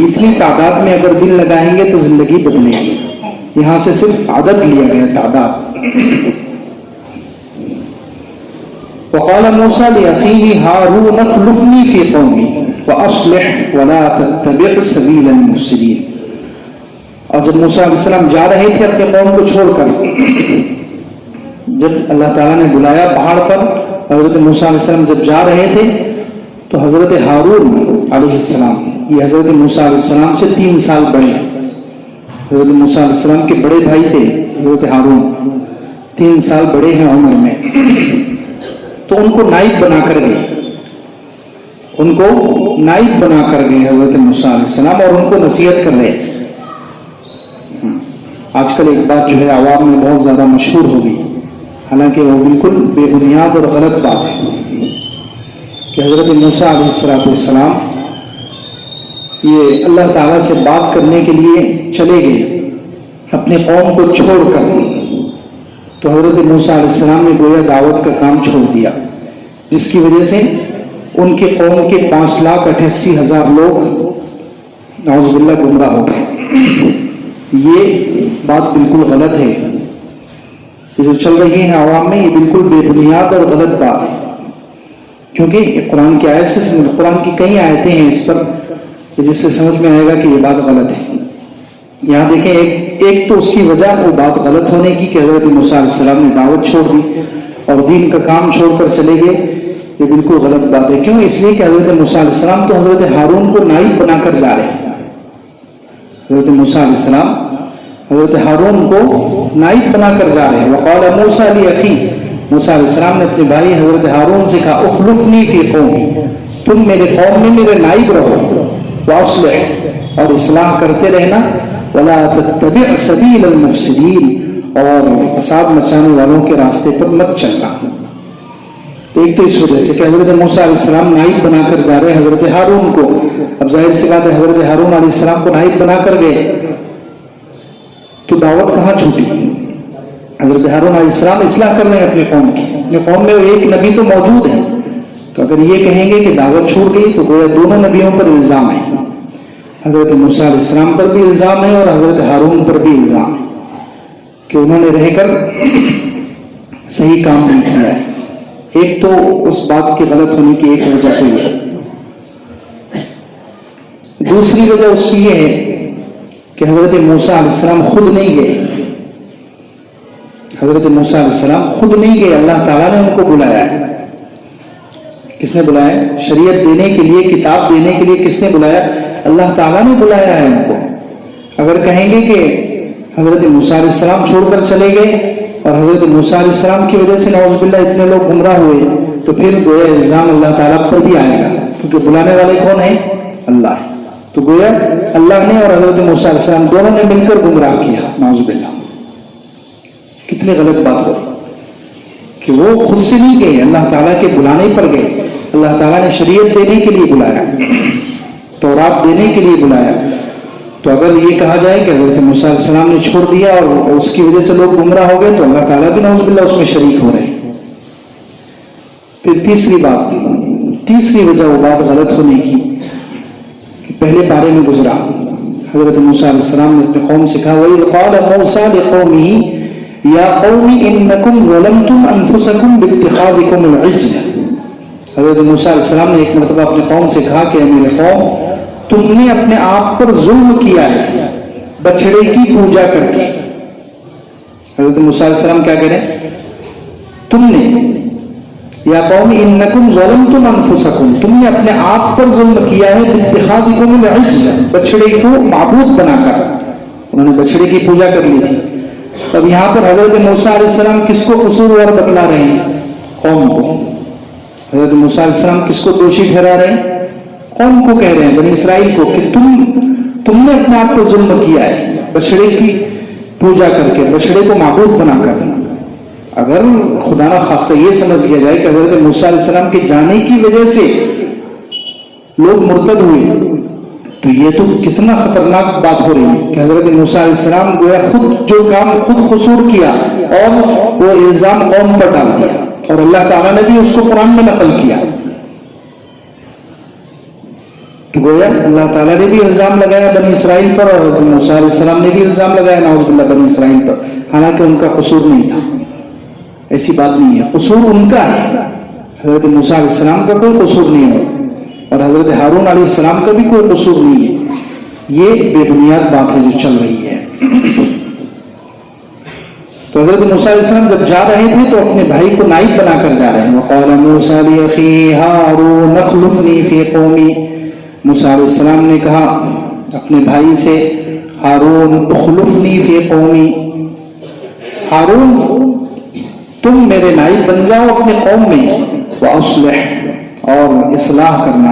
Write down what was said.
اتنی تعداد میں اگر دل لگائیں گے تو زندگی بدلے گی. یہاں سے صرف عدد لیا گیا، تعداد. وقال موسیٰ لأخیہ ہارون اخلفنی فی قومی وأصلح ولا تتبع سبیل المفسدین. اور جب موسیٰ علیہ السلام جا رہے تھے اپنے قوم کو چھوڑ کر، جب اللہ تعالیٰ نے بلایا پہاڑ پر، حضرت موسیٰ علیہ السلام جب جا رہے تھے تو حضرت ہارون علیہ السلام، یہ حضرت موسیٰ علیہ السلام سے 3 سال بڑے ہیں. حضرت موسیٰ علیہ السلام کے بڑے بھائی تھے حضرت ہارون، 3 سال بڑے ہیں عمر میں. تو ان کو نائب بنا کر گئے، ان کو نائب بنا کر گئے حضرت موسیٰ علیہ السلام، اور ان کو نصیحت کر رہے. آج کل ایک بات جو ہے عوام میں بہت زیادہ مشہور ہو گئی، حالانکہ وہ بالکل بے بنیاد اور غلط بات ہے، کہ حضرت موسیٰ علیہ السلام یہ اللہ تعالیٰ سے بات کرنے کے لیے چلے گئے اپنے قوم کو چھوڑ کر. تو حضرت موسیٰ علیہ السلام نے گویا دعوت کا کام چھوڑ دیا، جس کی وجہ سے ان کے قوم کے 5,88,000 لوگ نعوذ باللہ گمراہ ہو گئے. یہ بات بالکل غلط ہے، یہ جو چل رہی ہے عوام میں، یہ بالکل بے بنیاد اور غلط بات ہے. کیونکہ یہ قرآن کی آیت سے، قرآن کی کئی آیتیں ہیں اس پر جس سے سمجھ میں آئے گا کہ یہ بات غلط ہے. یہاں دیکھیں ایک تو اس کی وجہ وہ بات غلط ہونے کی کہ حضرت موسیٰ علیہ السلام نے دعوت چھوڑ دی اور دین کا کام چھوڑ کر چلے گئے. یہ بالکل غلط بات ہے. کیوں؟ اس لیے کہ حضرت موسیٰ علیہ السلام تو حضرت ہارون کو نائب بنا کر جا رہے ہیں. حضرت موسیٰ علیہ السلام حضرت ہارون کو نائب بنا کر جا رہے ہیں. وقال موسیٰ لأخیہ، موسیٰ علیہ السلام نے اپنے بھائی حضرت ہارون سے کہا اخلفنی فی قومی، تم میرے قوم میں میرے نائب رہو، واصلح، اور اصلاح کرتے رہنا، ولا تتبع سبیل المفسدین، اور فساد مچانے والوں کے راستے پر مت چلنا. تو ایک تو اس وجہ سے کہ حضرت موسیٰ علیہ السلام نائب بنا کر جا رہے ہیں حضرت ہارون کو. اب ظاہر سی بات ہے حضرت ہارون علیہ السلام کو نائب بنا کر گئے تو دعوت کہاں چھوٹی. حضرت ہارون علیہ السلام اصلاح کر رہے ہیں اپنے قوم کی، اپنے قوم میں ایک نبی تو موجود ہے. تو اگر یہ کہیں گے کہ دعوت چھوٹ گئی تو گویا دونوں نبیوں پر الزام ہے، حضرت موسیٰ علیہ السلام پر بھی الزام ہے اور حضرت ہارون پر بھی الزام ہے کہ انہوں نے رہ کر صحیح کام نہیں کیا ہے. ایک تو اس بات کی غلط ہونے کی ایک وجہ تو یہ ہے. دوسری وجہ اس کی یہ ہے کہ حضرت موسیٰ علیہ السلام خود نہیں گئے. حضرت موسیٰ علیہ السلام خود نہیں گئے، اللہ تعالیٰ نے ان کو بلایا ہے. کس نے بلایا؟ شریعت دینے کے لیے، کتاب دینے کے لیے کس نے بلایا؟ اللہ تعالیٰ نے بلایا ہے ان کو. اگر کہیں گے کہ حضرت موسیٰ علیہ السلام چھوڑ کر چلے گئے اور حضرت موسیٰ علیہ السلام کی وجہ سے نعوذ باللہ اتنے لوگ گمراہ ہوئے، تو پھر گویا الزام اللہ تعالیٰ پر بھی آئے گا، کیونکہ بلانے والے کون ہیں؟ اللہ ہے. تو گویا اللہ نے اور حضرت موسیٰ علیہ السلام دونوں نے مل کر گمراہ کیا، نعوذ باللہ. کتنی غلط بات ہو کہ وہ خود سے نہیں گئے، اللہ تعالیٰ کے بلانے پر گئے. اللہ تعالیٰ نے شریعت دینے کے لیے بلایا، تورات دینے کے لیے بلایا. تو اگر یہ کہا جائے کہ حضرت موسیٰ علیہ السلام نے چھوڑ دیا اور اس کی وجہ سے لوگ گمراہ ہو گئے تو اللہ تعالیٰ بھی نعوذ باللہ اس میں شریک ہو رہے ہیں. پھر تیسری وجہ وہ بات غلط ہونے کی کہ پہلے پارے میں گزرا، حضرت موسیٰ علیہ السلام نے اپنے قوم سے کہا وَإِذْ قَالَ مُوسَىٰ لِقَوْمِهِ يَا قَوْمِ إِنَّكُمْ ظَلَمْتُمْ أَنفُسَكُمْ بِاتِّخَاذِكُمُ الْعِجْلَ. حضرت موسیٰ علیہ السلام نے ایک مرتبہ اپنے قوم سے کہا کہ میرے قوم، تم نے اپنے آپ پر ظلم کیا ہے بچڑے کی پوجا کر کے. حضرت موسیٰ علیہ السلام کیا کہہ رہے ہیں؟ تم نے، یا قوم انکم ظلمتم انفسکم، تم نے اپنے آپ پر ظلم کیا ہے باتخاذکم العجل، بچڑے کو معبود بنا کر. انہوں نے بچڑے کی پوجا کر لی تھی. اب یہاں پر حضرت موسیٰ علیہ السلام کس کو قصوروار بتلا رہے ہیں؟ قوم کو. حضرت موسیٰ علیہ السلام کس کو دوشی ٹھہرا رہے ہیں؟ قوم کو کہہ رہے ہیں، بنی اسرائیل کو، کہ تم نے اپنے آپ پر ظلم کیا ہے بچڑے کی پوجا کر کے، بچڑے کو معبود بنا کر. اگر خدا نہ خواستہ یہ سمجھ لیا جائے کہ حضرت موسیٰ علیہ السلام کے جانے کی وجہ سے لوگ مرتد ہوئے تو یہ تو کتنا خطرناک بات ہو رہی ہے کہ حضرت موسیٰ علیہ السلام گویا خود جو کام خود قصور کیا اور وہ الزام قوم پر ڈال دیا، اور اللہ تعالیٰ نے بھی اس کو قرآن میں نقل کیا. تو گویا اللہ تعالیٰ نے بھی الزام لگایا بنی اسرائیل پر اور حضرت موسیٰ علیہ السلام نے بھی الزام لگایا نعوذ باللہ بنی اسرائیل پر، حالانکہ ان کا قصور نہیں تھا. ایسی بات نہیں ہے، قصور ان کا ہے. حضرت موسیٰ علیہ السلام کا کوئی قصور نہیں ہے اور حضرت ہارون علیہ السلام کا بھی کوئی قصور نہیں ہے. یہ بے بنیاد بات ہے جو چل رہی ہے. تو حضرت موسیٰ علیہ السلام جب جا رہے تھے تو اپنے بھائی کو نائب بنا کر جا رہے ہیں. وقال موسیٰ لأخیہ ہارون اخلفنی فی قومی. موسیٰ علیہ السلام نے کہا اپنے بھائی سے ہارون اخلفنی فی قومی، ہارون تم میرے نائب بن جاؤ اپنے قوم میں، وَأَصْلِحْ اور اصلاح کرنا.